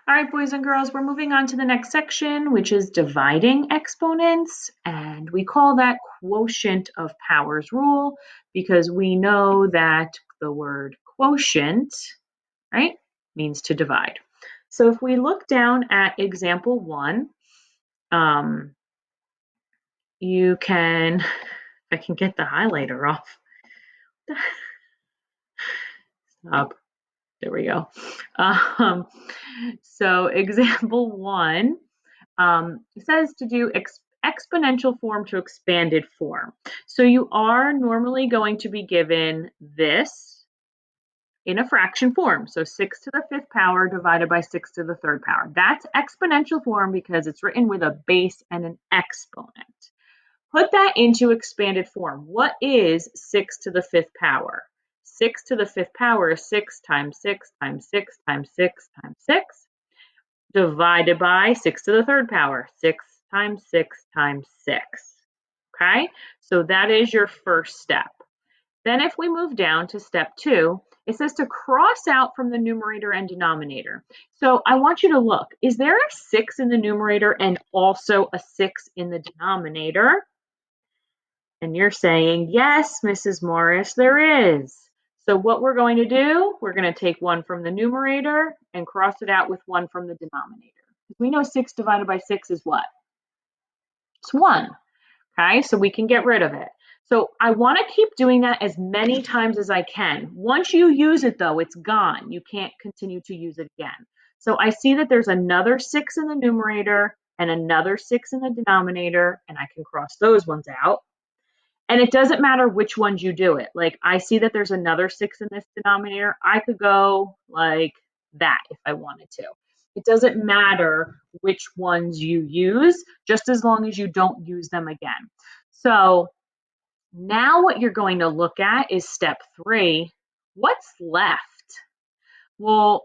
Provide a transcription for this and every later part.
All right, boys and girls, we're moving on to the next section, which is dividing exponents. And we call that quotient of powers rule because we know that the word quotient, right, means to divide. So if we look down at example 1, you can, if I can get the highlighter off. Stop. There we go. So example 1, it says to do exponential form to expanded form. So you are normally going to be given this in a fraction form. So 6 to the 5th power divided by 6 to the 3rd power. That's exponential form because it's written with a base and an exponent. Put that into expanded form. What is 6 to the 5th power? 6 to the 5th power is 6 times 6 times 6 times 6 times 6 divided by 6 to the 3rd power, 6 times 6 times 6. Okay, so that is your first step. Then if we move down to step 2, it says to cross out from the numerator and denominator. So I want you to look, is there a 6 in the numerator and also a 6 in the denominator? And you're saying, yes, Mrs. Morris, there is. So what we're going to do, we're going to take 1 from the numerator and cross it out with 1 from the denominator. We know 6 divided by 6 is what? It's 1. Okay, so we can get rid of it. So I want to keep doing that as many times as I can. Once you use it, though, it's gone. You can't continue to use it again. So I see that there's another 6 in the numerator and another 6 in the denominator, and I can cross those ones out. And it doesn't matter which ones you do it. Like I see that there's another 6 in this denominator. I could go like that if I wanted to. It doesn't matter which ones you use, just as long as you don't use them again. So now what you're going to look at is step 3. What's left? Well,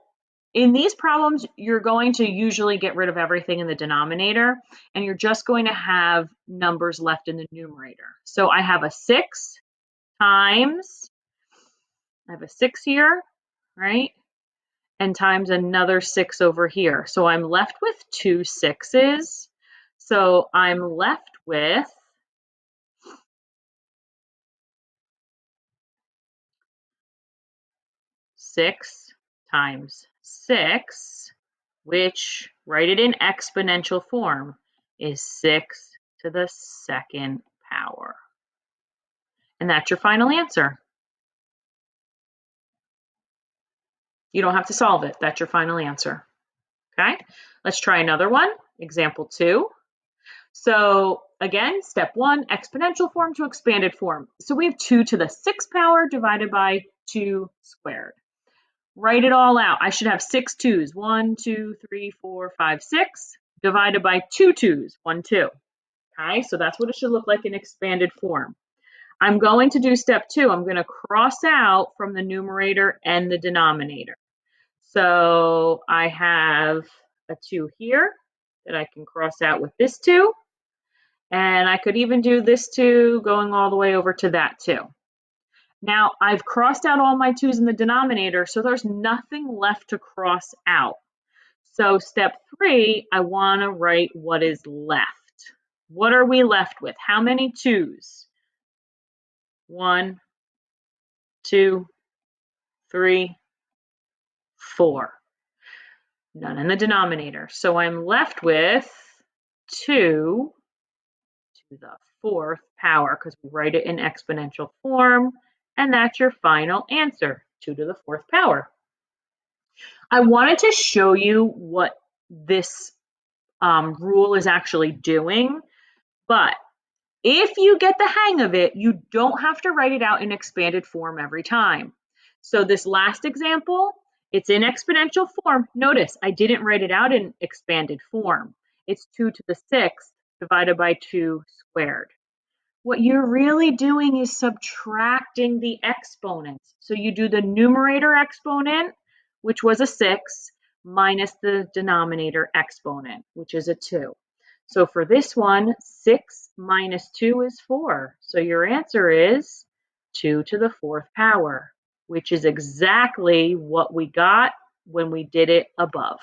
in these problems, you're going to usually get rid of everything in the denominator, and you're just going to have numbers left in the numerator. So I have a 6 times, I have a 6 here, right? And times another 6 over here. So I'm left with 2 6s. So I'm left with 6 times 6, which, write it in exponential form, is 6 to the 2nd power. And that's your final answer. You don't have to solve it. That's your final answer. Okay, let's try another one. Example 2. So again, step 1, exponential form to expanded form. So we have 2 to the 6th power divided by 2 squared. Write it all out. I should have 6 2's. 1, 2, 3, 4, 5, 6 divided by 2 2's. 1, 2. Okay, so that's what it should look like in expanded form. I'm going to do step 2. I'm going to cross out from the numerator and the denominator. So I have a 2 here that I can cross out with this 2. And I could even do this 2 going all the way over to that 2. Now I've crossed out all my 2's in the denominator, so there's nothing left to cross out. So step 3, I want to write what is left. What are we left with? How many 2's? 1, 2, 3, 4. None in the denominator. So I'm left with 2 to the 4th power because we write it in exponential form. And that's your final answer, 2 to the 4th power. I wanted to show you what this rule is actually doing, but if you get the hang of it, you don't have to write it out in expanded form every time. So this last example, it's in exponential form. Notice I didn't write it out in expanded form. It's 2 to the 6th divided by 2 squared. What you're really doing is subtracting the exponents. So you do the numerator exponent, which was a 6, minus the denominator exponent, which is a 2. So for this one, 6 minus 2 is 4. So your answer is 2 to the 4th power, which is exactly what we got when we did it above.